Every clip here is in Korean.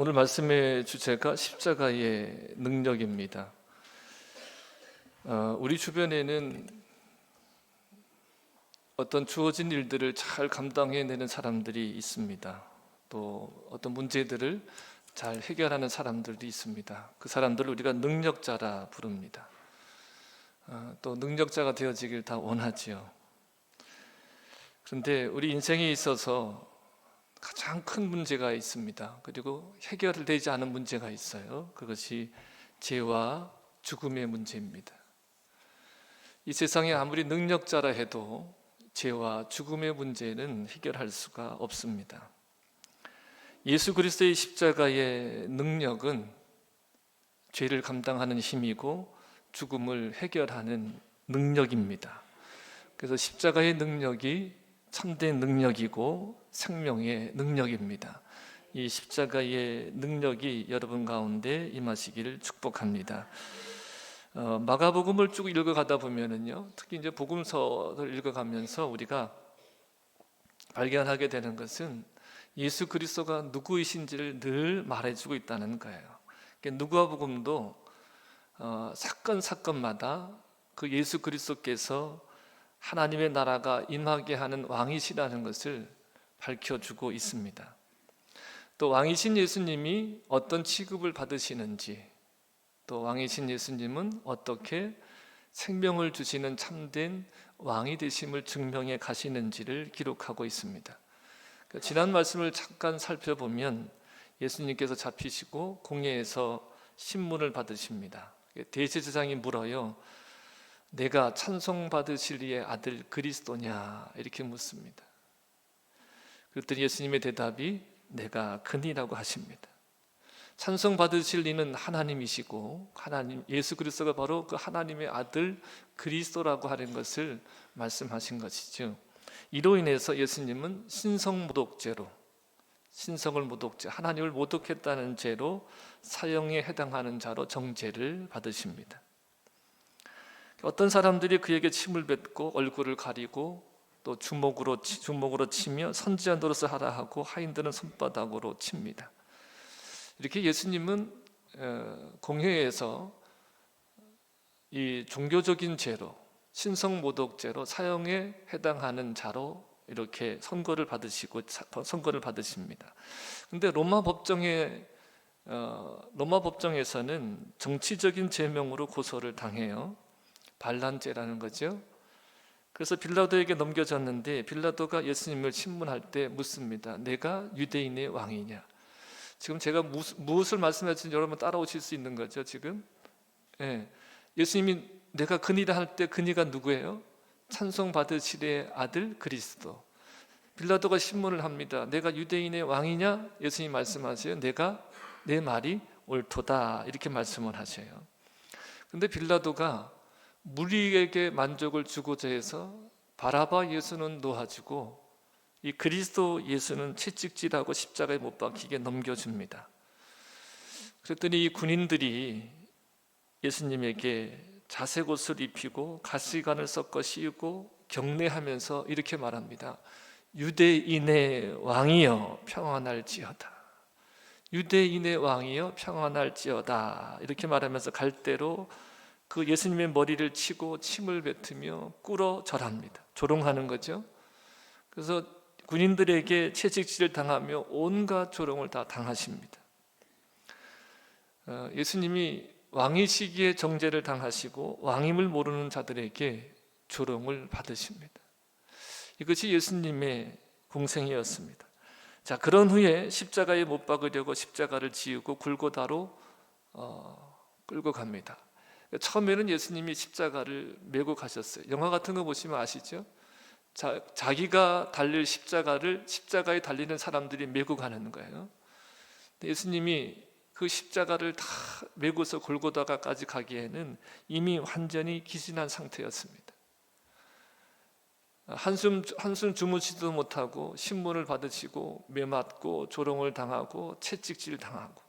오늘 말씀의 주제가 십자가의 능력입니다. 우리 주변에는 어떤 주어진 일들을 잘 감당해내는 사람들이 있습니다. 또 어떤 문제들을 잘 해결하는 사람들도 있습니다. 그 사람들을 우리가 능력자라 부릅니다. 또 능력자가 되어지길 다 원하지요. 그런데 우리 인생에 있어서 가장 큰 문제가 있습니다. 그리고 해결되지 않은 문제가 있어요. 그것이 죄와 죽음의 문제입니다. 이 세상에 아무리 능력자라 해도 죄와 죽음의 문제는 해결할 수가 없습니다. 예수 그리스도의 십자가의 능력은 죄를 감당하는 힘이고 죽음을 해결하는 능력입니다. 그래서 십자가의 능력이 참된 능력이고 생명의 능력입니다. 이 십자가의 능력이 여러분 가운데 임하시기를 축복합니다. 마가복음을 쭉 읽어가다 보면은요, 특히 이제 복음서를 읽어가면서 우리가 발견하게 되는 것은 예수 그리스도가 누구이신지를 늘 말해주고 있다는 거예요. 누가복음도 사건마다 그 예수 그리스도께서 하나님의 나라가 임하게 하는 왕이시라는 것을 밝혀주고 있습니다. 또 왕이신 예수님이 어떤 취급을 받으시는지, 또 왕이신 예수님은 어떻게 생명을 주시는 참된 왕이 되심을 증명해 가시는지를 기록하고 있습니다. 지난 말씀을 잠깐 살펴보면 예수님께서 잡히시고 공회에서 신문을 받으십니다. 대제사장이 물어요. 내가 찬송받으실 이의 아들 그리스도냐? 이렇게 묻습니다. 그랬더니 예수님의 대답이 내가 그니라고 하십니다. 찬송받으실 이는 하나님이시고 하나님 예수 그리스도가 바로 그 하나님의 아들 그리스도라고 하는 것을 말씀하신 것이죠. 이로 인해서 예수님은 신성모독죄로, 신성을 모독죄, 하나님을 모독했다는 죄로 사형에 해당하는 자로 정죄를 받으십니다. 어떤 사람들이 그에게 침을 뱉고 얼굴을 가리고 또 주먹으로 치며 선지자 노릇을 하라 하고 하인들은 손바닥으로 칩니다. 이렇게 예수님은 공회에서 이 종교적인 죄로, 신성모독죄로 사형에 해당하는 자로 이렇게 선고를 받으십니다. 그런데 로마 법정에서는 정치적인 죄명으로 고소를 당해요. 반란죄라는 거죠. 그래서 빌라도에게 넘겨졌는데 빌라도가 예수님을 신문할 때 묻습니다. 내가 유대인의 왕이냐? 지금 제가 무엇을 말씀하시는지 여러분 따라오실 수 있는 거죠. 지금 예수님이 내가 그니라 할 때 그니가 누구예요? 찬송 받으시리의 아들 그리스도. 빌라도가 신문을 합니다. 내가 유대인의 왕이냐? 예수님 말씀하세요. 내 말이 옳도다 이렇게 말씀을 하셔요. 그런데 빌라도가 무리에게 만족을 주고자 해서 바라바 예수는 놓아주고 이 그리스도 예수는 채찍질하고 십자가에 못 박히게 넘겨줍니다. 그랬더니 이 군인들이 예수님에게 자색 옷을 입히고 가시관을 섞어 씌우고 경례하면서 이렇게 말합니다. 유대인의 왕이여 평안할지어다. 유대인의 왕이여 평안할지어다. 이렇게 말하면서 갈대로 그 예수님의 머리를 치고 침을 뱉으며 꿇어 절합니다. 조롱하는 거죠. 그래서 군인들에게 채찍질을 당하며 온갖 조롱을 다 당하십니다. 예수님이 왕이시기에 정죄를 당하시고 왕임을 모르는 자들에게 조롱을 받으십니다. 이것이 예수님의 공생이었습니다. 자, 그런 후에 십자가에 못 박으려고 십자가를 지우고 골고다로 끌고 갑니다. 처음에는 예수님이 십자가를 메고 가셨어요. 영화 같은 거 보시면 아시죠? 자기가 달릴 십자가에 달리는 사람들이 메고 가는 거예요. 예수님이 그 십자가를 다 메고서 골고다가까지 가기에는 이미 완전히 기진한 상태였습니다. 한숨 주무시지도 못하고 신문을 받으시고 매맞고 조롱을 당하고 채찍질 당하고,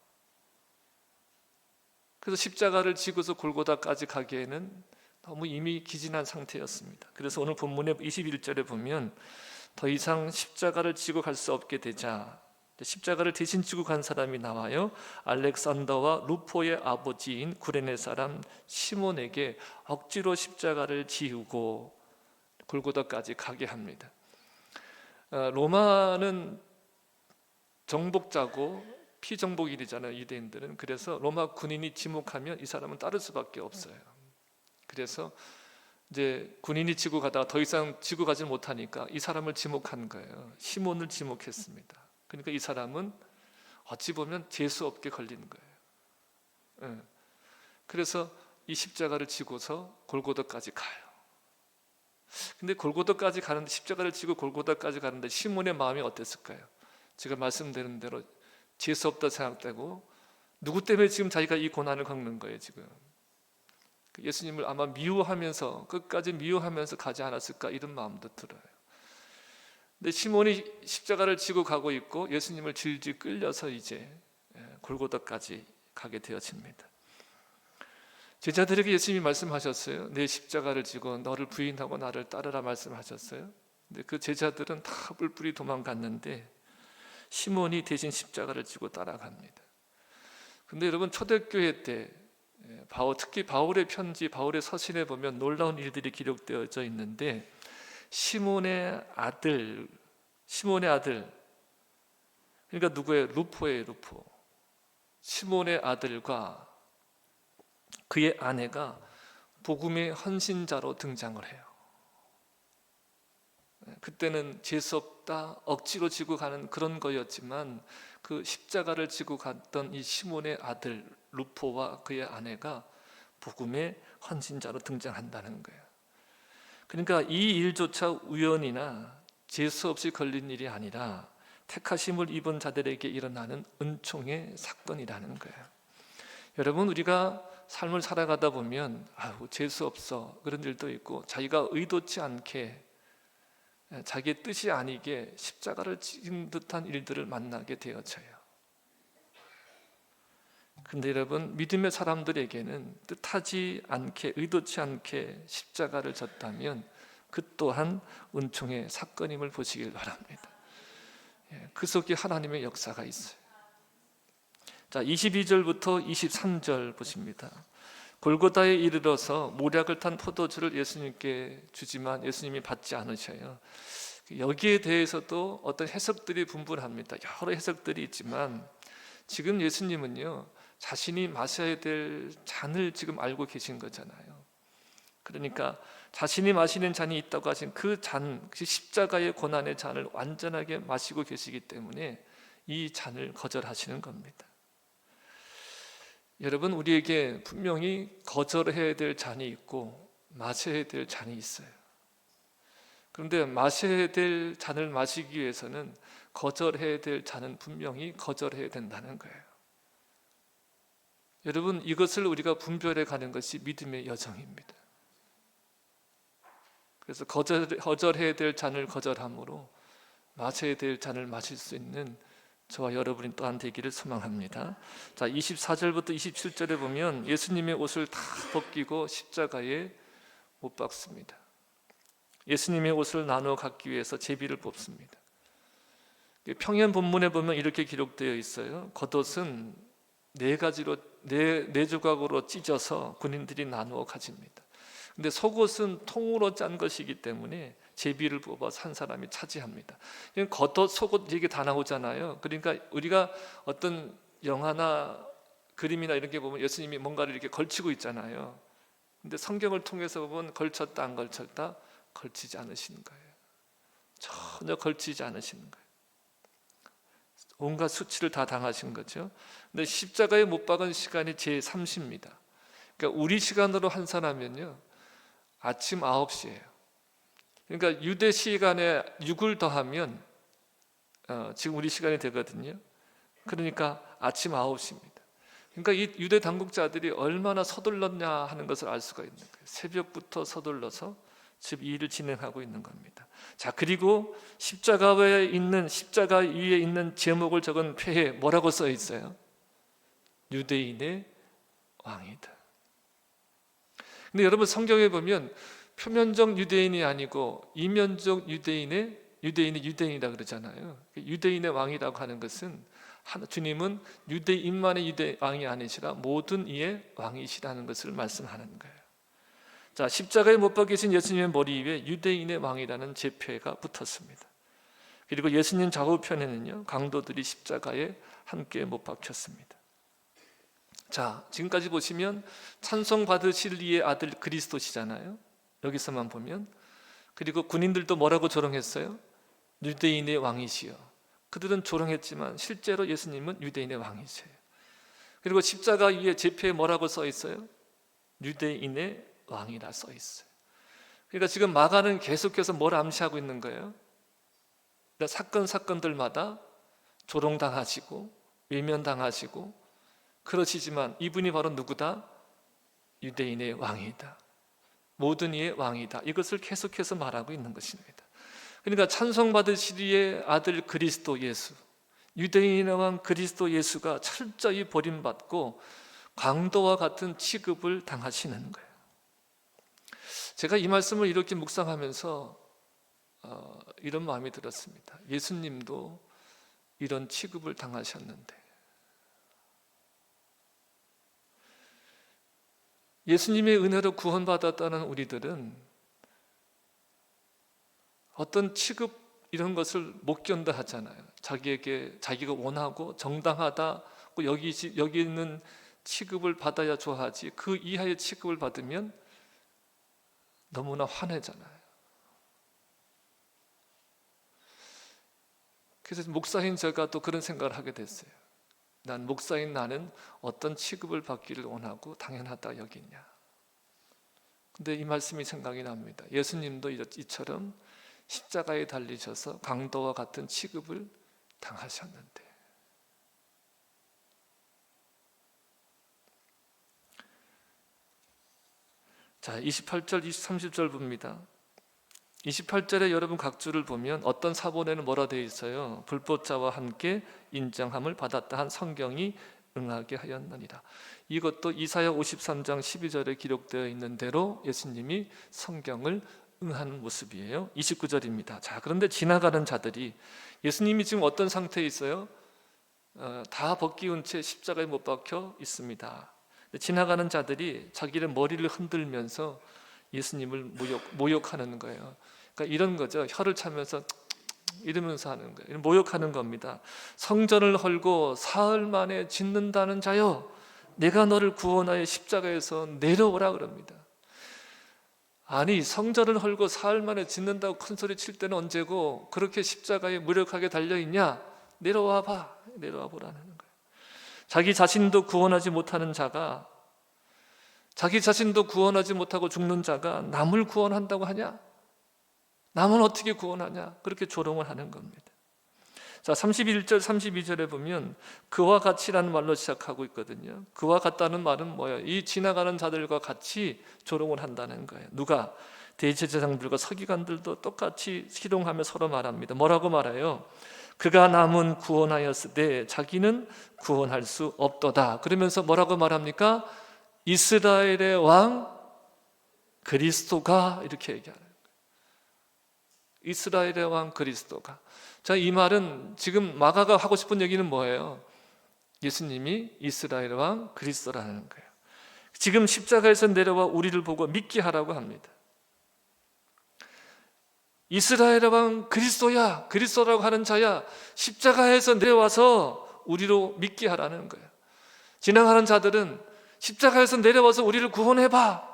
그래서 십자가를 지고서 골고다까지 가기에는 너무 이미 기진한 상태였습니다. 그래서 오늘 본문의 21절에 보면 더 이상 십자가를 지고 갈 수 없게 되자 십자가를 대신 지고 간 사람이 나와요. 알렉산더와 루포의 아버지인 구레네 사람 시몬에게 억지로 십자가를 지우고 골고다까지 가게 합니다. 로마는 정복자고 피정복일이잖아요, 유대인들은. 그래서 로마 군인이 지목하면 이 사람은 따를 수밖에 없어요. 그래서 이제 군인이 지고 가다가 더 이상 지고 가지 못하니까 이 사람을 지목한 거예요. 시몬을 지목했습니다. 그러니까 이 사람은 어찌 보면 재수 없게 걸린 거예요. 그래서 이 십자가를 지고서 골고다까지 가요. 근데 골고다까지 가는데, 십자가를 지고 골고다까지 가는데 시몬의 마음이 어땠을까요? 제가 말씀드린 대로 재수 없다 생각되고, 누구 때문에 지금 자기가 이 고난을 겪는 거예요 지금. 예수님을 아마 미워하면서, 끝까지 미워하면서 가지 않았을까, 이런 마음도 들어요. 근데 시몬이 십자가를 지고 가고 있고 예수님을 질질 끌려서 이제 골고다까지 가게 되어집니다. 제자들에게 예수님이 말씀하셨어요. 내 십자가를 지고 너를 부인하고 나를 따르라 말씀하셨어요. 근데 그 제자들은 다 뿔뿔이 도망갔는데 시몬이 대신 십자가를 지고 따라갑니다. 근데 여러분, 초대교회 때 특히 바울의 편지, 바울의 서신에 보면 놀라운 일들이 기록되어져 있는데, 시몬의 아들, 그러니까 누구예요? 루포예요, 루포. 시몬의 아들과 그의 아내가 복음의 헌신자로 등장을 해요. 그때는 재수없다, 억지로 지고 가는 그런 거였지만, 그 십자가를 지고 갔던 이 시몬의 아들 루포와 그의 아내가 복음의 헌신자로 등장한다는 거예요. 그러니까 이 일조차 우연이나 재수 없이 걸린 일이 아니라 택하심을 입은 자들에게 일어나는 은총의 사건이라는 거예요. 여러분, 우리가 삶을 살아가다 보면 재수 없어 그런 일도 있고, 자기가 의도치 않게 자기의 뜻이 아니게 십자가를 지는 듯한 일들을 만나게 되어져요. 근데 여러분, 믿음의 사람들에게는 뜻하지 않게, 의도치 않게 십자가를 졌다면 그 또한 은총의 사건임을 보시길 바랍니다. 그 속에 하나님의 역사가 있어요. 자, 22절부터 23절 보십니다. 골고다에 이르러서 모략을 탄 포도주를 예수님께 주지만 예수님이 받지 않으셔요. 여기에 대해서도 어떤 해석들이 분분합니다. 여러 해석들이 있지만, 지금 예수님은요, 자신이 마셔야 될 잔을 지금 알고 계신 거잖아요. 그러니까 자신이 마시는 잔이 있다고 하신 그 잔, 그 십자가의 고난의 잔을 완전하게 마시고 계시기 때문에 이 잔을 거절하시는 겁니다. 여러분, 우리에게 분명히 거절해야 될 잔이 있고 마셔야 될 잔이 있어요. 그런데 마셔야 될 잔을 마시기 위해서는 거절해야 될 잔은 분명히 거절해야 된다는 거예요. 여러분, 이것을 우리가 분별해 가는 것이 믿음의 여정입니다. 그래서 거절해야 될 잔을 거절함으로 마셔야 될 잔을 마실 수 있는 저와 여러분이 또한 되기를 소망합니다. 자, 24절부터 27절에 보면 예수님의 옷을 다 벗기고 십자가에 못 박습니다. 예수님의 옷을 나누어 갖기 위해서 제비를 뽑습니다. 평행 본문에 보면 이렇게 기록되어 있어요. 겉옷은 네 조각으로 찢어서 군인들이 나누어 가집니다. 근데 속옷은 통으로 짠 것이기 때문에 제비를 뽑아서 한 사람이 차지합니다. 겉옷, 속옷 얘기 다 나오잖아요. 그러니까 우리가 어떤 영화나 그림이나 이런 게 보면 예수님이 뭔가를 이렇게 걸치고 있잖아요. 근데 성경을 통해서 보면 걸쳤다 안 걸쳤다? 걸치지 않으시는 거예요. 전혀 걸치지 않으시는 거예요. 온갖 수치를 다 당하신 거죠. 근데 십자가에 못 박은 시간이 제3시입니다. 그러니까 우리 시간으로 환산하면요, 아침 9시예요. 그러니까 유대 시간에 6을 더하면 지금 우리 시간이 되거든요. 그러니까 아침 9시입니다. 그러니까 이 유대 당국자들이 얼마나 서둘렀냐 하는 것을 알 수가 있는 거예요. 새벽부터 서둘러서 지금 이 일을 진행하고 있는 겁니다. 자, 그리고 십자가 위에 있는 제목을 적은 표에 뭐라고 써 있어요? 유대인의 왕이다. 근데 여러분, 성경에 보면 표면적 유대인이 아니고 이면적 유대인의 유대인이 유대인이라 그러잖아요. 유대인의 왕이라고 하는 것은 주님은 유대인만의 유대 왕이 아니시라 모든 이의 왕이시라는 것을 말씀하는 거예요. 자, 십자가에 못 박히신 예수님의 머리 위에 유대인의 왕이라는 제표가 붙었습니다. 그리고 예수님 좌우편에는요, 강도들이 십자가에 함께 못 박혔습니다. 자, 지금까지 보시면 찬송 받으실 이의 아들 그리스도시잖아요. 여기서만 보면. 그리고 군인들도 뭐라고 조롱했어요? 유대인의 왕이시여. 그들은 조롱했지만 실제로 예수님은 유대인의 왕이세요. 그리고 십자가 위에 제표에 뭐라고 써 있어요? 유대인의 왕이라 써 있어요. 그러니까 지금 마가는 계속해서 뭘 암시하고 있는 거예요? 그러니까 사건들마다 조롱당하시고 외면당하시고 그러시지만 이분이 바로 누구다? 유대인의 왕이다. 모든 이의 왕이다. 이것을 계속해서 말하고 있는 것입니다. 그러니까 찬송받으시리의 아들 그리스도 예수, 유대인의 왕 그리스도 예수가 철저히 버림받고 강도와 같은 취급을 당하시는 거예요. 제가 이 말씀을 이렇게 묵상하면서 이런 마음이 들었습니다. 예수님도 이런 취급을 당하셨는데, 예수님의 은혜로 구원받았다는 우리들은 어떤 취급 이런 것을 못 견뎌 하잖아요. 자기가 원하고 정당하다고 여기 있는 취급을 받아야 좋아하지, 그 이하의 취급을 받으면 너무나 화내잖아요. 그래서 목사인 제가 또 그런 생각을 하게 됐어요. 난 목사인 나는 어떤 취급을 받기를 원하고 당연하다 여기냐. 근데 이 말씀이 생각이 납니다. 예수님도 이처럼 십자가에 달리셔서 강도와 같은 취급을 당하셨는데, 자, 28절, 30절 봅니다. 28절에 여러분 각주를 보면 어떤 사본에는 뭐라 되어 있어요? 불법자와 함께 인정함을 받았다 한 성경이 응하게 하였느니라. 이것도 이사야 53장 12절에 기록되어 있는 대로 예수님이 성경을 응하는 모습이에요. 29절입니다. 자, 그런데 지나가는 자들이, 예수님이 지금 어떤 상태에 있어요? 다 벗기운 채 십자가에 못 박혀 있습니다. 지나가는 자들이 자기의 머리를 흔들면서 예수님을 모욕하는 거예요. 그러니까 이런 거죠. 혀를 차면서 이러면서 하는 거예요. 모욕하는 겁니다. 성전을 헐고 사흘 만에 짓는다는 자여, 내가 너를 구원하여 십자가에서 내려오라 그럽니다. 아니, 성전을 헐고 사흘 만에 짓는다고 큰소리 칠 때는 언제고 그렇게 십자가에 무력하게 달려있냐? 내려와 봐, 내려와 보라는 거예요. 자기 자신도 구원하지 못하는 자가, 자기 자신도 구원하지 못하고 죽는 자가 남을 구원한다고 하냐? 남은 어떻게 구원하냐? 그렇게 조롱을 하는 겁니다. 자, 31절 32절에 보면 그와 같이라는 말로 시작하고 있거든요. 그와 같다는 말은 뭐예요? 이 지나가는 자들과 같이 조롱을 한다는 거예요. 누가? 대제사장들과 서기관들도 똑같이 희롱하며 서로 말합니다. 뭐라고 말해요? 그가 남은 구원하였으되 자기는 구원할 수 없도다. 그러면서 뭐라고 말합니까? 이스라엘의 왕 그리스도가, 이렇게 얘기하는 거예요. 이스라엘의 왕 그리스도가. 자, 이 말은 지금 마가가 하고 싶은 얘기는 뭐예요? 예수님이 이스라엘의 왕 그리스도라는 거예요. 지금 십자가에서 내려와 우리를 보고 믿게 하라고 합니다. 이스라엘의 왕 그리스도야, 그리스도라고 하는 자야, 십자가에서 내려와서 우리로 믿게 하라는 거예요. 지나가는 자들은 십자가에서 내려와서 우리를 구원해봐.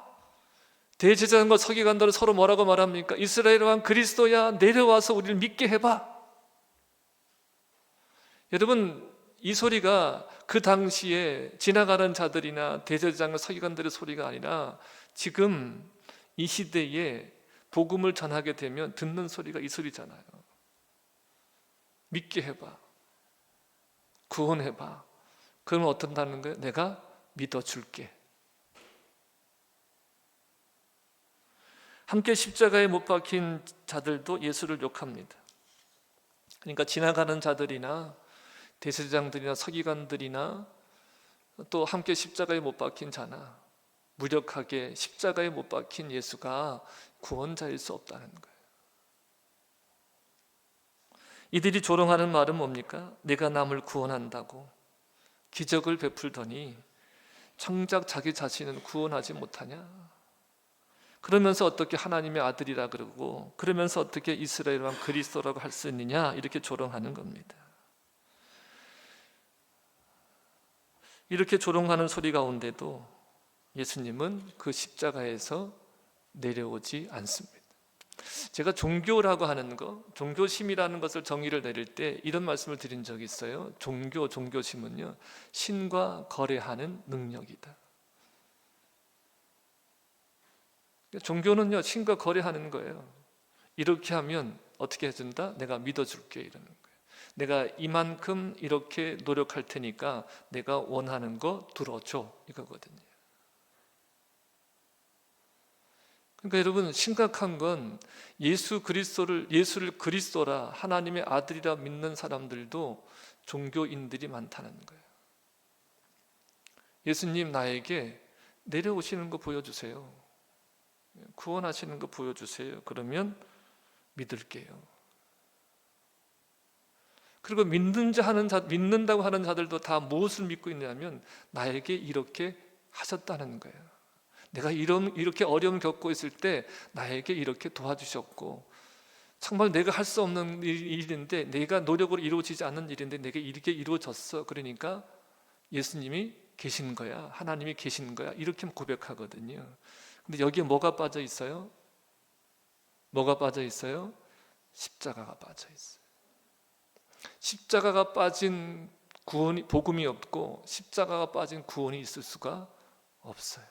대제사장과 서기관들은 서로 뭐라고 말합니까? 이스라엘의 왕 그리스도야, 내려와서 우리를 믿게 해봐. 여러분, 이 소리가 그 당시에 지나가는 자들이나 대제사장과 서기관들의 소리가 아니라 지금 이 시대에 복음을 전하게 되면 듣는 소리가 이 소리잖아요. 믿게 해봐, 구원해봐. 그러면 어떤다는 거예요? 내가 믿어줄게. 함께 십자가에 못 박힌 자들도 예수를 욕합니다. 그러니까 지나가는 자들이나 대제사장들이나 서기관들이나 또 함께 십자가에 못 박힌 자나 무력하게 십자가에 못 박힌 예수가 구원자일 수 없다는 거예요. 이들이 조롱하는 말은 뭡니까? 내가 남을 구원한다고 기적을 베풀더니 정작 자기 자신은 구원하지 못하냐? 그러면서 어떻게 하나님의 아들이라 그러고, 그러면서 어떻게 이스라엘 왕 그리스도라고 할 수 있느냐? 이렇게 조롱하는 겁니다. 이렇게 조롱하는 소리 가운데도 예수님은 그 십자가에서 내려오지 않습니다. 제가 종교라고 하는 것, 종교심이라는 것을 정의를 내릴 때 이런 말씀을 드린 적이 있어요. 종교심은요, 신과 거래하는 능력이다. 종교는요, 신과 거래하는 거예요. 이렇게 하면 어떻게 해준다? 내가 믿어줄게, 이러는 거예요. 내가 이만큼 이렇게 노력할 테니까 내가 원하는 거 들어줘, 이거거든요. 그러니까 여러분, 심각한 건 예수를 그리스도라, 하나님의 아들이라 믿는 사람들도 종교인들이 많다는 거예요. 예수님, 나에게 내려오시는 거 보여주세요. 구원하시는 거 보여주세요. 그러면 믿을게요. 그리고 믿는다고 하는 자들도 다 무엇을 믿고 있냐면 나에게 이렇게 하셨다는 거예요. 내가 이렇게 어려움 겪고 있을 때 나에게 이렇게 도와주셨고, 정말 내가 할 수 없는 일인데, 내가 노력으로 이루어지지 않는 일인데 내게 이렇게 이루어졌어. 그러니까 예수님이 계신 거야, 하나님이 계신 거야, 이렇게 고백하거든요. 근데 여기에 뭐가 빠져 있어요? 뭐가 빠져 있어요? 십자가가 빠져 있어요. 십자가가 빠진 복음이 없고, 십자가가 빠진 구원이 있을 수가 없어요.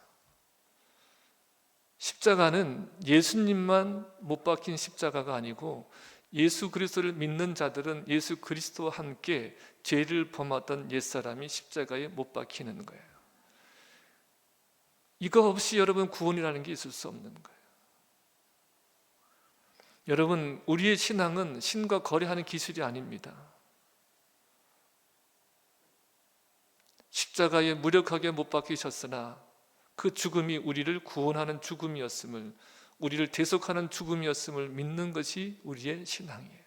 십자가는 예수님만 못 박힌 십자가가 아니고, 예수 그리스도를 믿는 자들은 예수 그리스도와 함께 죄를 범하던 옛사람이 십자가에 못 박히는 거예요. 이거 없이 여러분, 구원이라는 게 있을 수 없는 거예요. 여러분, 우리의 신앙은 신과 거래하는 기술이 아닙니다. 십자가에 무력하게 못 박히셨으나 그 죽음이 우리를 구원하는 죽음이었음을, 우리를 대속하는 죽음이었음을 믿는 것이 우리의 신앙이에요.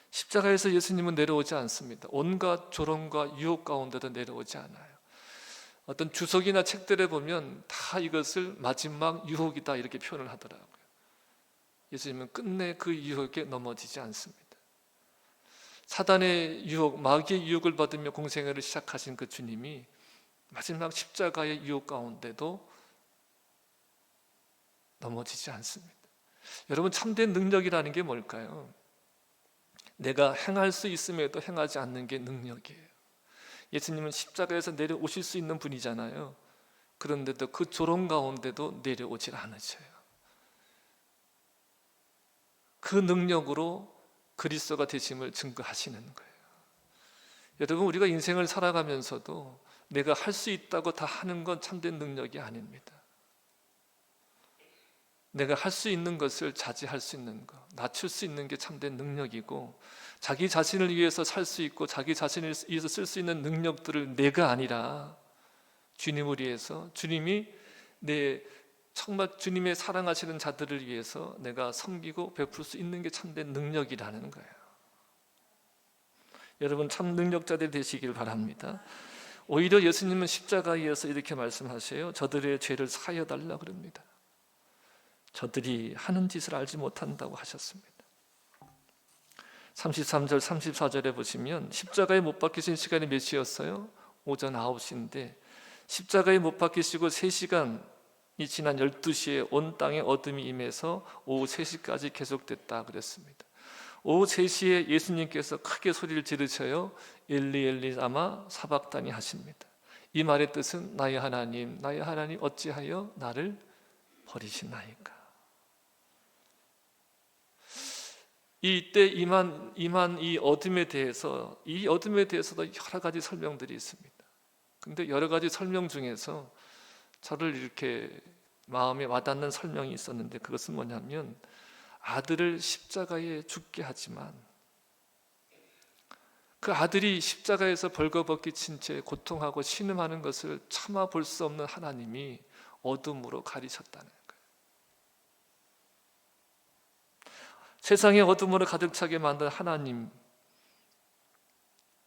십자가에서 예수님은 내려오지 않습니다. 온갖 조롱과 유혹 가운데도 내려오지 않아요. 어떤 주석이나 책들에 보면 다 이것을 마지막 유혹이다 이렇게 표현을 하더라고요. 예수님은 끝내 그 유혹에 넘어지지 않습니다. 사단의 유혹, 마귀의 유혹을 받으며 공생애를 시작하신 그 주님이 마지막 십자가의 유혹 가운데도 넘어지지 않습니다. 여러분, 참된 능력이라는 게 뭘까요? 내가 행할 수 있음에도 행하지 않는 게 능력이에요. 예수님은 십자가에서 내려오실 수 있는 분이잖아요. 그런데도 그 조롱 가운데도 내려오질 않으셔요. 그 능력으로 그리스도가 되심을 증거하시는 거예요. 여러분, 우리가 인생을 살아가면서도 내가 할 수 있다고 다 하는 건 참된 능력이 아닙니다. 내가 할 수 있는 것을 자제할 수 있는 것, 낮출 수 있는 게 참된 능력이고, 자기 자신을 위해서 살 수 있고 자기 자신을 위해서 쓸 수 있는 능력들을 내가 아니라 주님을 위해서, 정말 주님의 사랑하시는 자들을 위해서 내가 섬기고 베풀 수 있는 게 참된 능력이라는 거예요. 여러분, 참 능력자들 되시길 바랍니다. 오히려 예수님은 십자가에 이어서 이렇게 말씀하세요. 저들의 죄를 사하여 달라 그럽니다. 저들이 하는 짓을 알지 못한다고 하셨습니다. 33절 34절에 보시면 십자가에 못 박히신 시간이 몇 시였어요? 오전 9시인데 십자가에 못 박히시고 3시간이 지난 12시에 온 땅에 어둠이 임해서 오후 3시까지 계속됐다 그랬습니다. 오후 3시에 예수님께서 크게 소리를 지르셔요. 엘리 엘리 라마 사박다니 하십니다. 이 말의 뜻은 나의 하나님 어찌하여 나를 버리시나이까. 이때 임한 이 어둠에 대해서도 여러 가지 설명들이 있습니다. 근데 여러 가지 설명 중에서 저를 이렇게 마음에 와닿는 설명이 있었는데, 그것은 뭐냐면 아들을 십자가에 죽게 하지만 그 아들이 십자가에서 벌거벗기 친 채 고통하고 신음하는 것을 참아 볼 수 없는 하나님이 어둠으로 가리셨다는 거예요. 세상의 어둠으로 가득 차게 만든 하나님,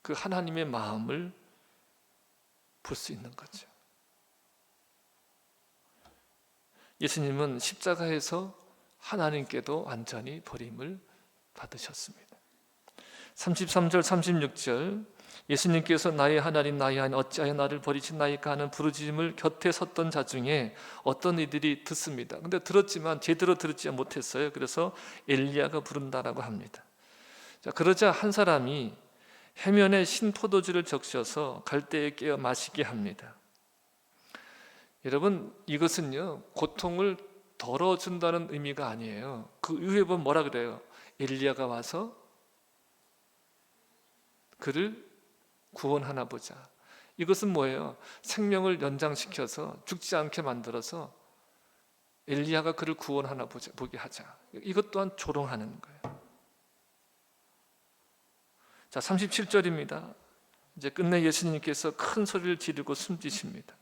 그 하나님의 마음을 볼 수 있는 거죠. 예수님은 십자가에서 하나님께도 완전히 버림을 받으셨습니다. 33절 36절 예수님께서 나의 하나님 나의 하나님 어찌하여 나를 버리시나이까 하는 부르짖음을 곁에 섰던 자 중에 어떤 이들이 듣습니다. 근데 들었지만 제대로 듣지 못했어요. 그래서 엘리야가 부른다라고 합니다. 자, 그러자 한 사람이 해면에 신포도주를 적셔서 갈대에 깨어 마시게 합니다. 여러분, 이것은요 고통을 덜어준다는 의미가 아니에요. 그 이후에 보면 뭐라 그래요? 엘리야가 와서 그를 구원하나 보자. 이것은 뭐예요? 생명을 연장시켜서 죽지 않게 만들어서 엘리야가 그를 구원하나 보게 하자. 이것 또한 조롱하는 거예요. 자, 37절입니다. 이제 끝내 예수님께서 큰 소리를 지르고 숨지십니다.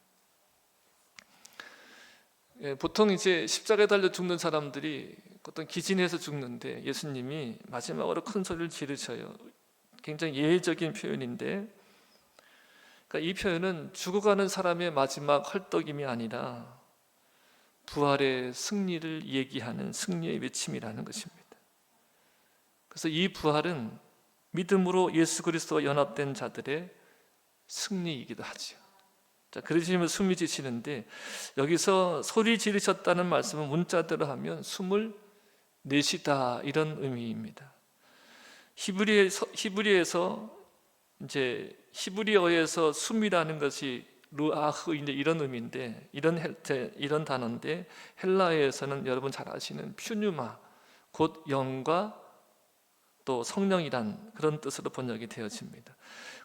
보통 이제 십자가에 달려 죽는 사람들이 어떤 기진해서 죽는데 예수님이 마지막으로 큰 소리를 지르셔요. 굉장히 예외적인 표현인데, 그러니까 이 표현은 죽어가는 사람의 마지막 헐떡임이 아니라 부활의 승리를 얘기하는 승리의 외침이라는 것입니다. 그래서 이 부활은 믿음으로 예수 그리스도와 연합된 자들의 승리이기도 하죠. 자, 그러시면 숨이 지시는데 여기서 소리 지르셨다는 말씀은 문자대로 하면 숨을 내쉬다 이런 의미입니다. 히브리에서 이제 히브리어에서 숨이라는 것이 루아흐 이제 이런 의미인데 이런 단어인데 헬라어에서는 여러분 잘 아시는 퓨뉴마 곧 영과 또 성령이란 그런 뜻으로 번역이 되어집니다.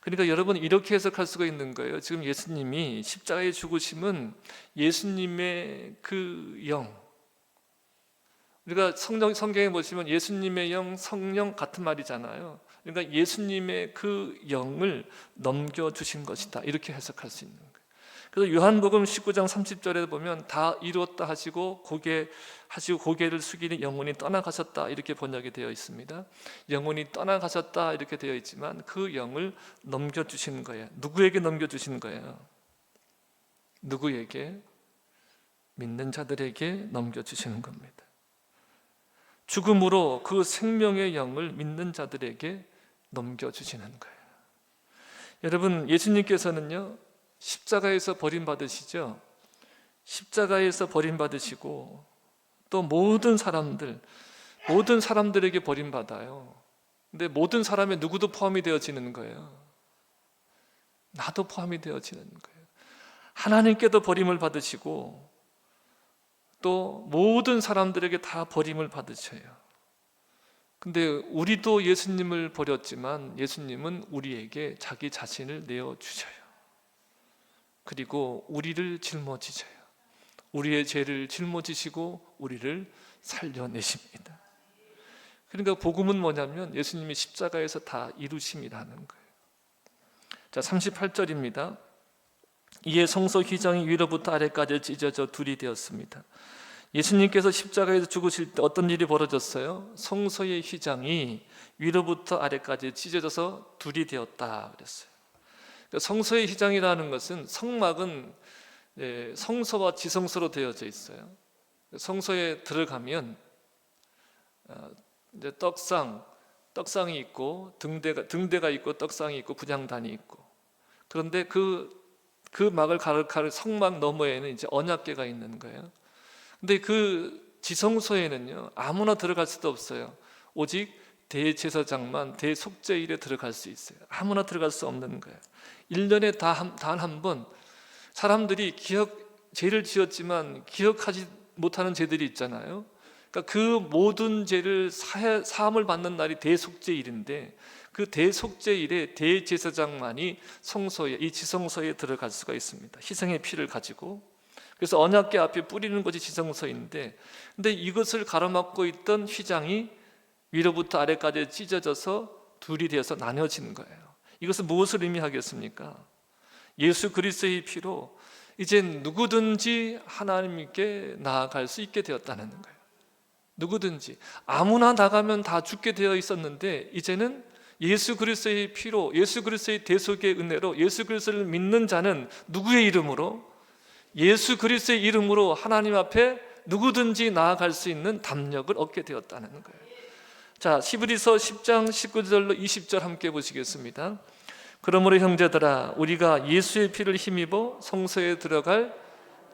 그러니까 여러분 이렇게 해석할 수가 있는 거예요. 지금 예수님이 십자가에 죽으심은 예수님의 그 영, 우리가 성경에 보시면 예수님의 영, 성령 같은 말이잖아요. 그러니까 예수님의 그 영을 넘겨주신 것이다 이렇게 해석할 수 있는 거예요. 그래서 요한복음 19장 30절에 보면 다 이루었다 하시고 고개를 숙이는 영혼이 떠나가셨다 이렇게 번역이 되어 있습니다. 영혼이 떠나가셨다 이렇게 되어 있지만 그 영을 넘겨주시는 거예요. 누구에게 넘겨주시는 거예요? 누구에게? 믿는 자들에게 넘겨주시는 겁니다. 죽음으로 그 생명의 영을 믿는 자들에게 넘겨주시는 거예요. 여러분, 예수님께서는요 십자가에서 버림받으시죠. 십자가에서 버림받으시고 또 모든 사람들에게 버림받아요. 근데 모든 사람의 누구도 포함이 되어지는 거예요. 나도 포함이 되어지는 거예요. 하나님께도 버림을 받으시고 또 모든 사람들에게 다 버림을 받으셔요. 근데 우리도 예수님을 버렸지만 예수님은 우리에게 자기 자신을 내어주셔요. 그리고 우리를 짊어지셔요. 우리의 죄를 짊어지시고 우리를 살려내십니다. 그러니까 복음은 뭐냐면 예수님이 십자가에서 다 이루심이라는 거예요. 자, 38절입니다. 이에 성소 휘장이 위로부터 아래까지 찢어져 둘이 되었습니다. 예수님께서 십자가에서 죽으실 때 어떤 일이 벌어졌어요? 성소의 휘장이 위로부터 아래까지 찢어져서 둘이 되었다 그랬어요. 성소의 휘장이라는 것은 성막은 성소와 지성소로 되어져 있어요. 성소에 들어가면 이제 떡상이 있고 등대가 있고 떡상이 있고 분향단이 있고, 그런데 그 막을 가를 성막 너머에는 이제 언약궤가 있는 거예요. 근데 그 지성소에는요 아무나 들어갈 수도 없어요. 오직 대제사장만 대속죄일에 들어갈 수 있어요. 아무나 들어갈 수 없는 거예요. 1년에 단 한 번 사람들이 죄를 지었지만 기억하지 못하는 죄들이 있잖아요. 그러니까 그 모든 죄를 사함을 받는 날이 대속죄일인데 그 대속죄일에 대제사장만이 성소에, 이 지성소에 들어갈 수가 있습니다. 희생의 피를 가지고. 그래서 언약궤 앞에 뿌리는 것이 지성소인데, 근데 이것을 가로막고 있던 휘장이 위로부터 아래까지 찢어져서 둘이 되어서 나뉘어지는 거예요. 이것은 무엇을 의미하겠습니까? 예수 그리스도의 피로 이제 누구든지 하나님께 나아갈 수 있게 되었다는 거예요. 누구든지 아무나 나가면 다 죽게 되어 있었는데 이제는 예수 그리스도의 피로, 예수 그리스도의 대속의 은혜로 예수 그리스도를 믿는 자는 누구의 이름으로? 예수 그리스도의 이름으로 하나님 앞에 누구든지 나아갈 수 있는 담력을 얻게 되었다는 거예요. 자, 히브리서 10장 19절로 20절 함께 보시겠습니다. 그러므로 형제들아 우리가 예수의 피를 힘입어 성소에 들어갈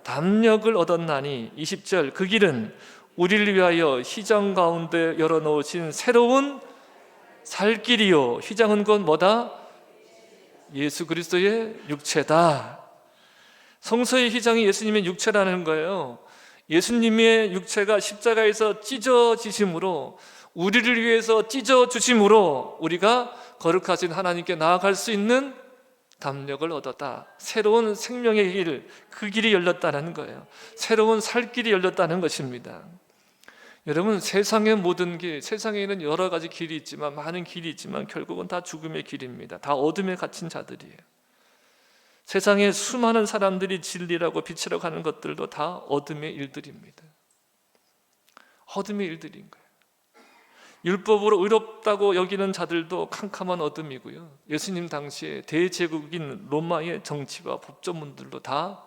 담력을 얻었나니 20절 그 길은 우리를 위하여 휘장 가운데 열어놓으신 새로운 살 길이요. 휘장은 곧 뭐다? 예수 그리스도의 육체다. 성소의 휘장이 예수님의 육체라는 거예요. 예수님의 육체가 십자가에서 찢어지심으로, 우리를 위해서 찢어주심으로 우리가 거룩하신 하나님께 나아갈 수 있는 담력을 얻었다. 새로운 생명의 길, 그 길이 열렸다는 거예요. 새로운 살 길이 열렸다는 것입니다. 여러분, 세상의 모든 길, 세상에는 여러 가지 길이 있지만, 많은 길이 있지만 결국은 다 죽음의 길입니다. 다 어둠에 갇힌 자들이에요. 세상에 수많은 사람들이 진리라고 빛이라고 하는 것들도 다 어둠의 일들입니다. 어둠의 일들인 거예요. 율법으로 의롭다고 여기는 자들도 캄캄한 어둠이고요. 예수님 당시에 대제국인 로마의 정치와 법조문들도 다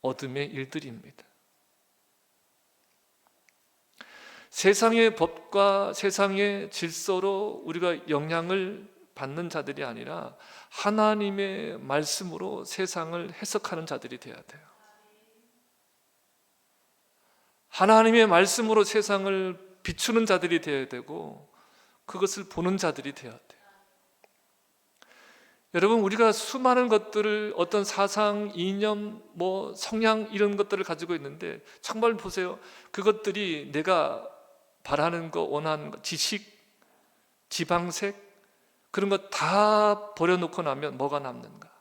어둠의 일들입니다. 세상의 법과 세상의 질서로 우리가 영향을 받는 자들이 아니라 하나님의 말씀으로 세상을 해석하는 자들이 되어야 돼요. 하나님의 말씀으로 세상을 비추는 자들이 되어야 되고 그것을 보는 자들이 되어야 돼요. 여러분, 우리가 수많은 것들을, 어떤 사상, 이념, 성향 이런 것들을 가지고 있는데 정말 보세요. 그것들이 내가 바라는 거, 원하는 거, 지식, 지방색 그런 거 다 버려놓고 나면 뭐가 남는가?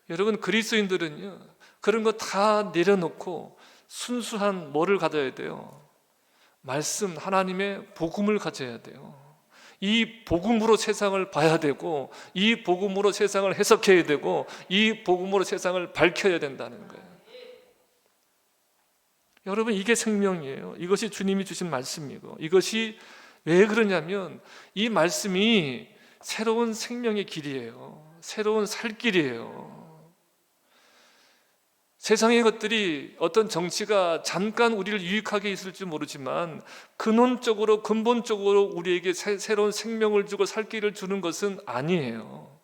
여러분, 그리스도인들은요 그런 거 다 내려놓고 순수한 뭐를 가져야 돼요? 말씀, 하나님의 복음을 가져야 돼요. 이 복음으로 세상을 봐야 되고, 이 복음으로 세상을 해석해야 되고, 이 복음으로 세상을 밝혀야 된다는 거예요. 여러분, 이게 생명이에요. 이것이 주님이 주신 말씀이고, 이것이 왜 그러냐면 이 말씀이 새로운 생명의 길이에요. 새로운 살 길이에요. 세상의 것들이, 어떤 정치가 잠깐 우리를 유익하게 있을지 모르지만 근원적으로, 근본적으로 우리에게 새로운 생명을 주고 살 길을 주는 것은 아니에요.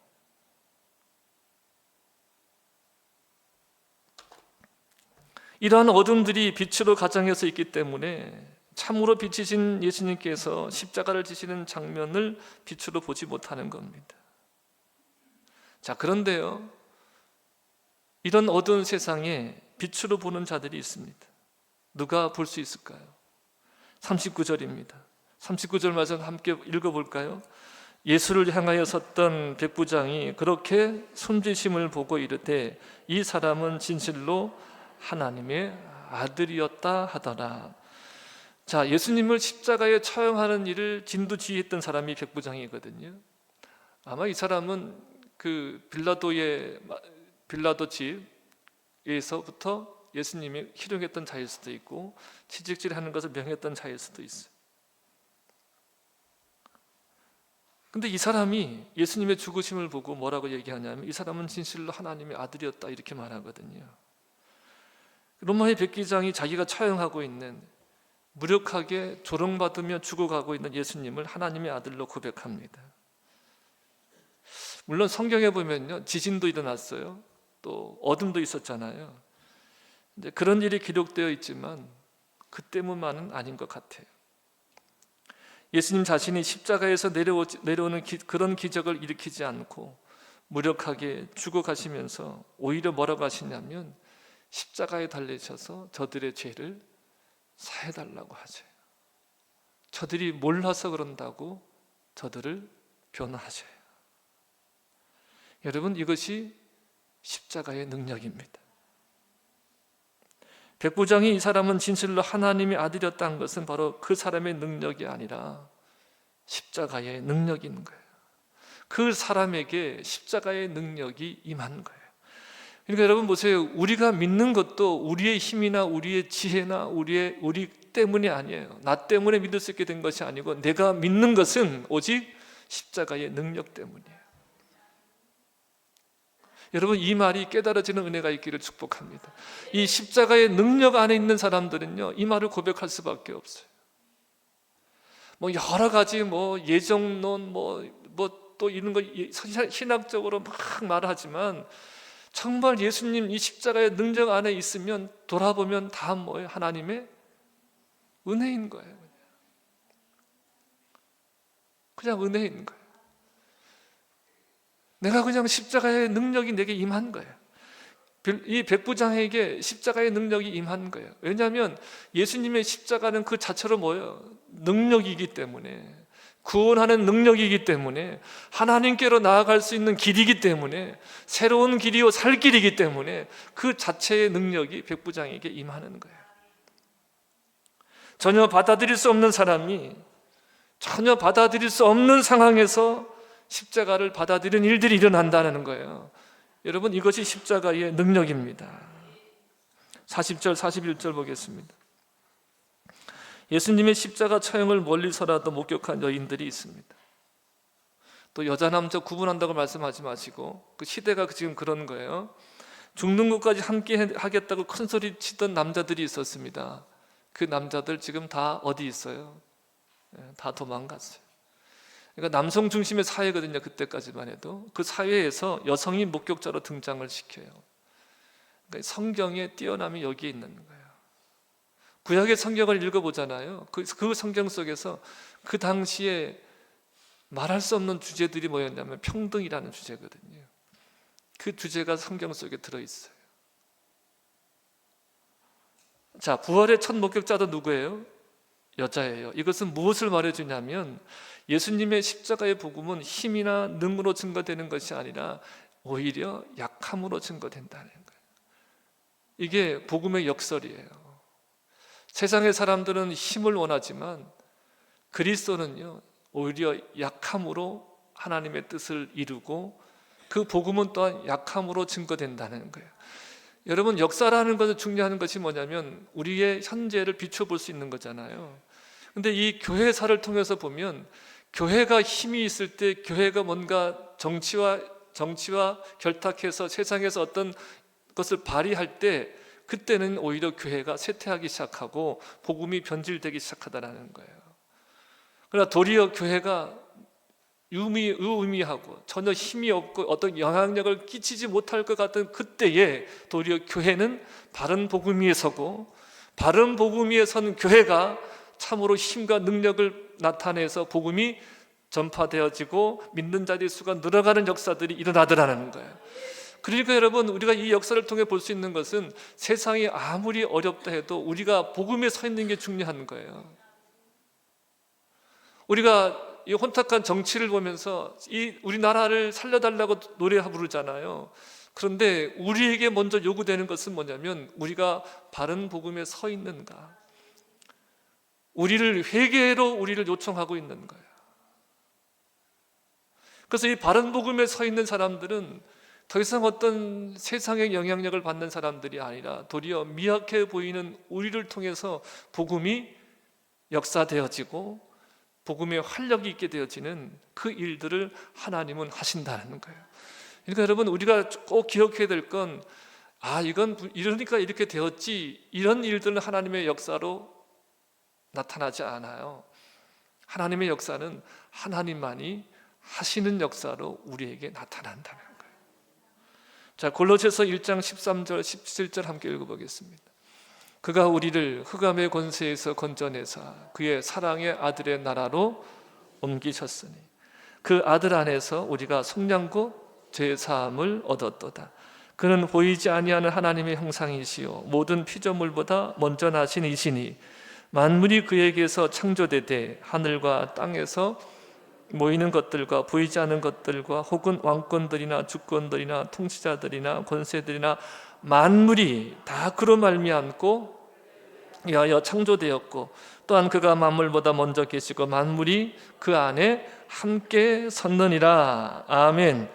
이러한 어둠들이 빛으로 가장해서 있기 때문에 참으로 빛이신 예수님께서 십자가를 지시는 장면을 빛으로 보지 못하는 겁니다. 자, 그런데요, 이런 어두운 세상에 빛으로 보는 자들이 있습니다. 누가 볼 수 있을까요? 39절입니다. 39절 말씀 함께 읽어볼까요? 예수를 향하여 섰던 백부장이 그렇게 손지심을 보고 이르되 이 사람은 진실로 하나님의 아들이었다 하더라. 자, 예수님을 십자가에 처형하는 일을 진두지휘했던 사람이 백부장이거든요. 아마 이 사람은 그 빌라도 집에서부터 예수님이 희롱했던 자일 수도 있고 채찍질하는 것을 명했던 자일 수도 있어요. 근데 이 사람이 예수님의 죽으심을 보고 뭐라고 얘기하냐면 이 사람은 진실로 하나님의 아들이었다 이렇게 말하거든요. 로마의 백기장이 자기가 처형하고 있는, 무력하게 조롱받으며 죽어가고 있는 예수님을 하나님의 아들로 고백합니다. 물론 성경에 보면요, 지진도 일어났어요. 또 어둠도 있었잖아요. 근데 그런 일이 기록되어 있지만 그 때문만은 아닌 것 같아요. 예수님 자신이 십자가에서 내려오는 그런 기적을 일으키지 않고 무력하게 죽어가시면서 오히려 뭐라고 하시냐면 십자가에 달리셔서 저들의 죄를 사해달라고 하세요. 저들이 몰라서 그런다고 저들을 변호하셔요. 여러분, 이것이 십자가의 능력입니다. 백부장이 이 사람은 진실로 하나님의 아들이었다는 것은 바로 그 사람의 능력이 아니라 십자가의 능력인 거예요. 그 사람에게 십자가의 능력이 임한 거예요. 그러니까 여러분 보세요. 우리가 믿는 것도 우리의 힘이나 우리의 지혜나 우리 때문이 아니에요. 나 때문에 믿을 수 있게 된 것이 아니고 내가 믿는 것은 오직 십자가의 능력 때문이에요. 여러분 이 말이 깨달아지는 은혜가 있기를 축복합니다. 이 십자가의 능력 안에 있는 사람들은요, 이 말을 고백할 수밖에 없어요. 뭐 여러 가지 예정론 또 이런 거 신학적으로 막 말하지만 정말 예수님 이 십자가의 능력 안에 있으면 돌아보면 다 뭐예요? 하나님의 은혜인 거예요. 그냥 은혜인 거예요. 내가 그냥 십자가의 능력이 내게 임한 거예요. 이 백부장에게 십자가의 능력이 임한 거예요. 왜냐하면 예수님의 십자가는 그 자체로 뭐예요? 능력이기 때문에, 구원하는 능력이기 때문에, 하나님께로 나아갈 수 있는 길이기 때문에, 새로운 길이요 살 길이기 때문에 그 자체의 능력이 백부장에게 임하는 거예요. 전혀 받아들일 수 없는 사람이 전혀 받아들일 수 없는 상황에서 십자가를 받아들이는 일들이 일어난다는 거예요. 여러분 이것이 십자가의 능력입니다. 40절 41절 보겠습니다. 예수님의 십자가 처형을 멀리서라도 목격한 여인들이 있습니다. 또 여자 남자 구분한다고 말씀하지 마시고 그 시대가 지금 그런 거예요. 죽는 것까지 함께 하겠다고 큰 소리 치던 남자들이 있었습니다. 그 남자들 지금 다 어디 있어요? 다 도망갔어요. 그러니까 남성 중심의 사회거든요. 그때까지만 해도 그 사회에서 여성이 목격자로 등장을 시켜요. 그러니까 성경의 뛰어남이 여기에 있는 거예요. 구약의 성경을 읽어보잖아요. 그 성경 속에서 그 당시에 말할 수 없는 주제들이 뭐였냐면 평등이라는 주제거든요. 그 주제가 성경 속에 들어있어요. 자, 부활의 첫 목격자도 누구예요? 여자예요. 이것은 무엇을 말해주냐면 예수님의 십자가의 복음은 힘이나 능으로 증거되는 것이 아니라 오히려 약함으로 증거된다는 거예요. 이게 복음의 역설이에요. 세상의 사람들은 힘을 원하지만 그리스도는요 오히려 약함으로 하나님의 뜻을 이루고 그 복음은 또한 약함으로 증거된다는 거예요. 여러분 역사라는 것은 중요한 것이 뭐냐면 우리의 현재를 비춰볼 수 있는 거잖아요. 근데 이 교회사를 통해서 보면 교회가 힘이 있을 때 교회가 뭔가 정치와 결탁해서 세상에서 어떤 것을 발휘할 때 그때는 오히려 교회가 쇠퇴하기 시작하고 복음이 변질되기 시작하다는 거예요. 그러나 도리어 교회가 유의미하고 전혀 힘이 없고 어떤 영향력을 끼치지 못할 것 같은 그때에 도리어 교회는 바른 복음 위에 서고 바른 복음 위에 선 교회가 참으로 힘과 능력을 나타내서 복음이 전파되어지고 믿는 자들의 수가 늘어가는 역사들이 일어나더라는 거예요. 그러니까 여러분 우리가 이 역사를 통해 볼 수 있는 것은 세상이 아무리 어렵다 해도 우리가 복음에 서 있는 게 중요한 거예요. 우리가 이 혼탁한 정치를 보면서 이 우리나라를 살려달라고 노래 부르잖아요. 그런데 우리에게 먼저 요구되는 것은 뭐냐면 우리가 바른 복음에 서 있는가, 우리를 회개로 우리를 요청하고 있는 거예요. 그래서 이 바른 복음에 서 있는 사람들은 더 이상 어떤 세상의 영향력을 받는 사람들이 아니라 도리어 미약해 보이는 우리를 통해서 복음이 역사되어지고 복음의 활력이 있게 되어지는 그 일들을 하나님은 하신다는 거예요. 그러니까 여러분 우리가 꼭 기억해야 될 건 이건 이러니까 이렇게 되었지, 이런 일들은 하나님의 역사로 나타나지 않아요. 하나님의 역사는 하나님만이 하시는 역사로 우리에게 나타난다는 거예요. 자, 골로새서 1장 13절 17절 함께 읽어보겠습니다. 그가 우리를 흑암의 권세에서 건져내사 그의 사랑의 아들의 나라로 옮기셨으니 그 아들 안에서 우리가 속량고 죄사함을 얻었도다. 그는 보이지 아니하는 하나님의 형상이시요 모든 피조물보다 먼저 나신 이시니 만물이 그에게서 창조되되 하늘과 땅에서 모이는 것들과 보이지 않는 것들과 혹은 왕권들이나 주권들이나 통치자들이나 권세들이나 만물이 다 그로 말미암고 위하여 창조되었고 또한 그가 만물보다 먼저 계시고 만물이 그 안에 함께 섰느니라. 아멘.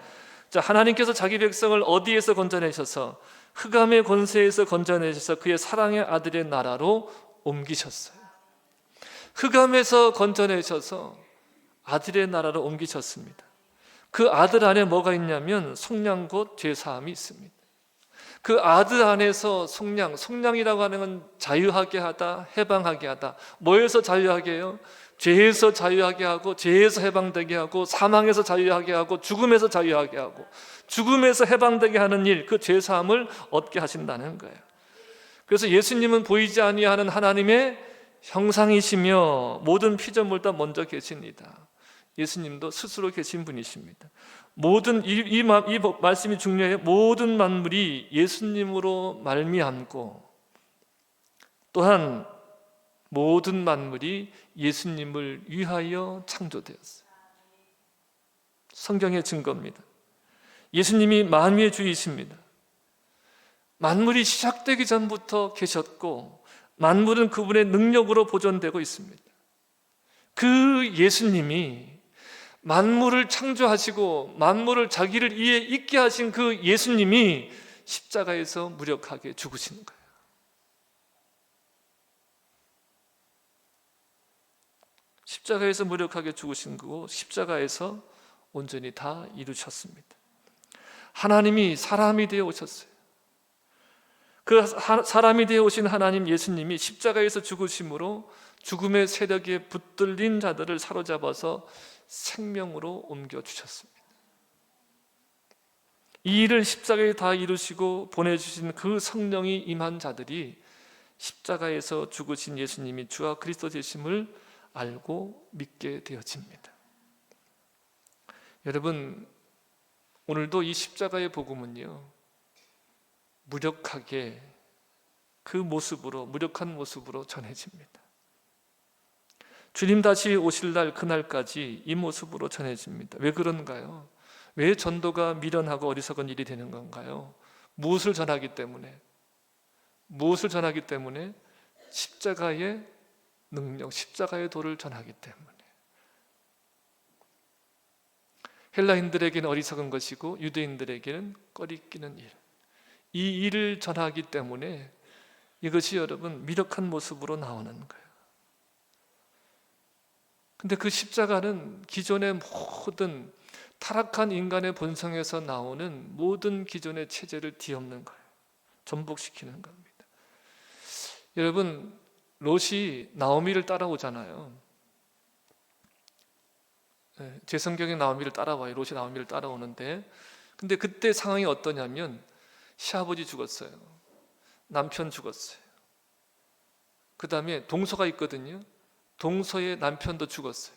자, 하나님께서 자기 백성을 어디에서 건져내셔서 흑암의 권세에서 건져내셔서 그의 사랑의 아들의 나라로 옮기셨어요. 흑암에서 건져내셔서 아들의 나라로 옮기셨습니다. 그 아들 안에 뭐가 있냐면 속량 곧 죄사함이 있습니다. 그 아들 안에서 속량이라고 하는 건 자유하게 하다, 해방하게 하다. 뭐에서 자유하게 해요? 죄에서 자유하게 하고, 죄에서 해방되게 하고, 사망에서 자유하게 하고, 죽음에서 자유하게 하고, 죽음에서 해방되게 하는 일, 그 죄사함을 얻게 하신다는 거예요. 그래서 예수님은 보이지 아니하는 하나님의 형상이시며 모든 피조물보다 먼저 계십니다. 예수님도 스스로 계신 분이십니다. 모든 이 말씀이 중요해요. 모든 만물이 예수님으로 말미암고, 또한 모든 만물이 예수님을 위하여 창조되었어요. 성경의 증거입니다. 예수님이 만유의 주이십니다. 만물이 시작되기 전부터 계셨고, 만물은 그분의 능력으로 보존되고 있습니다. 그 예수님이 만물을 창조하시고 만물을 자기를 위해 있게 하신 그 예수님이 십자가에서 무력하게 죽으시는 거예요. 십자가에서 무력하게 죽으신 거고, 십자가에서 온전히 다 이루셨습니다. 하나님이 사람이 되어 오셨어요. 그 사람이 되어 오신 하나님 예수님이 십자가에서 죽으심으로 죽음의 세력에 붙들린 자들을 사로잡아서 생명으로 옮겨주셨습니다. 이 일을 십자가에 다 이루시고 보내주신 그 성령이 임한 자들이 십자가에서 죽으신 예수님이 주와 그리스도 되심을 알고 믿게 되어집니다. 여러분, 오늘도 이 십자가의 복음은요, 무력하게 무력한 모습으로 전해집니다. 주님 다시 오실 날, 그날까지 이 모습으로 전해집니다. 왜 그런가요? 왜 전도가 미련하고 어리석은 일이 되는 건가요? 무엇을 전하기 때문에? 십자가의 능력, 십자가의 도를 전하기 때문에. 헬라인들에게는 어리석은 것이고 유대인들에게는 꺼리끼는 일, 이 일을 전하기 때문에 이것이 여러분 미력한 모습으로 나오는 거예요. 근데 그 십자가는 기존의 모든 타락한 인간의 본성에서 나오는 모든 기존의 체제를 뒤엎는 거예요. 전복시키는 겁니다. 여러분, 롯이 나오미를 따라오잖아요. 제 성경에 나오미를 따라와요. 롯이 나오미를 따라오는데, 근데 그때 상황이 어떠냐면 시아버지 죽었어요. 남편 죽었어요. 그 다음에 동서가 있거든요. 동서의 남편도 죽었어요.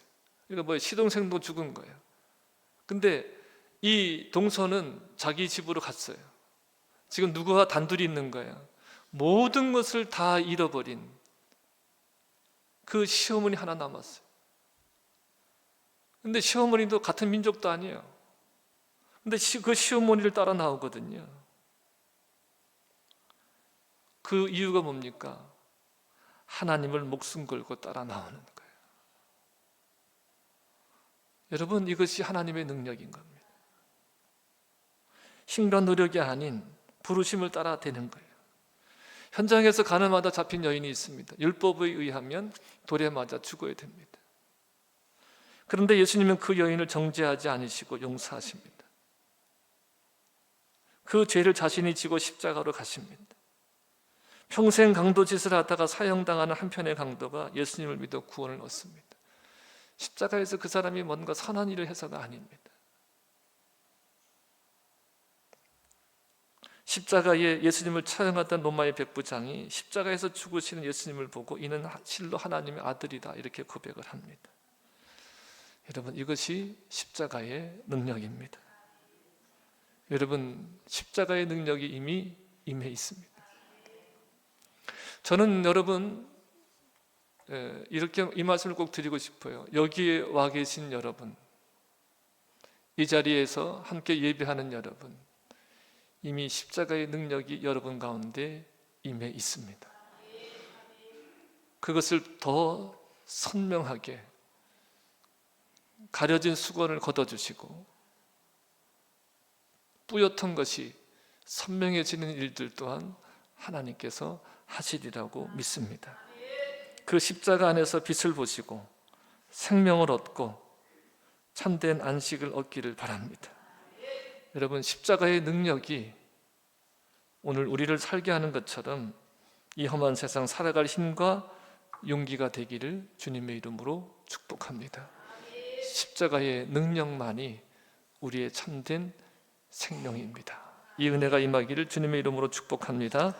그러니까 시동생도 죽은 거예요. 근데 이 동서는 자기 집으로 갔어요. 지금 누구와 단둘이 있는 거예요. 모든 것을 다 잃어버린 그 시어머니 하나 남았어요. 근데 시어머니도 같은 민족도 아니에요. 근데 그 시어머니를 따라 나오거든요. 그 이유가 뭡니까? 하나님을 목숨 걸고 따라 나오는 거예요. 여러분, 이것이 하나님의 능력인 겁니다. 힘과 노력이 아닌 부르심을 따라 되는 거예요. 현장에서 가늠하다 잡힌 여인이 있습니다. 율법에 의하면 돌에 맞아 죽어야 됩니다. 그런데 예수님은 그 여인을 정죄하지 않으시고 용서하십니다. 그 죄를 자신이 지고 십자가로 가십니다. 평생 강도짓을 하다가 사형당하는 한편의 강도가 예수님을 믿어 구원을 얻습니다. 십자가에서 그 사람이 뭔가 선한 일을 해서가 아닙니다. 십자가에 예수님을 처형하던 로마의 백부장이 십자가에서 죽으시는 예수님을 보고 이는 실로 하나님의 아들이다 이렇게 고백을 합니다. 여러분, 이것이 십자가의 능력입니다. 여러분, 십자가의 능력이 이미 임해 있습니다. 저는 여러분 이렇게 이 말씀을 꼭 드리고 싶어요. 여기에 와 계신 여러분, 이 자리에서 함께 예배하는 여러분, 이미 십자가의 능력이 여러분 가운데 임해 있습니다. 그것을 더 선명하게 가려진 수건을 걷어주시고 뿌옇던 것이 선명해지는 일들 또한 하나님께서 하시리라고 믿습니다. 그 십자가 안에서 빛을 보시고 생명을 얻고 참된 안식을 얻기를 바랍니다. 여러분, 십자가의 능력이 오늘 우리를 살게 하는 것처럼 이 험한 세상 살아갈 힘과 용기가 되기를 주님의 이름으로 축복합니다. 십자가의 능력만이 우리의 참된 생명입니다. 이 은혜가 임하기를 주님의 이름으로 축복합니다.